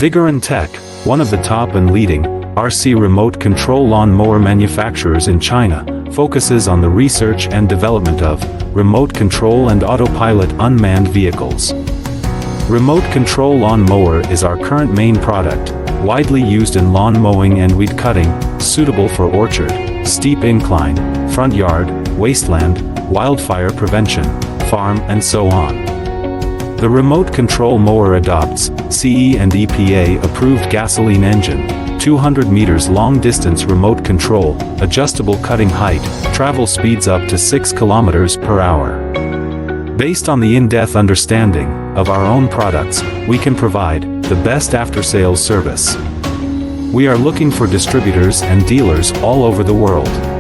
Vigor and Tech, one of the top and leading RC remote control lawn mower manufacturers in China, focuses on the research and development of remote control and autopilot unmanned vehicles. Remote control lawn mower is our current main product, widely used in lawn mowing and weed cutting, suitable for orchard, steep incline, front yard, wasteland, wildfire prevention, farm, and so on. The remote control mower adopts CE and EPA approved gasoline engine, 200 meters long distance remote control, adjustable cutting height, travel speeds up to 6 kilometers per hour. Based on the in-depth understanding of our own products, we can provide the best after-sales service. We are looking for distributors and dealers all over the world.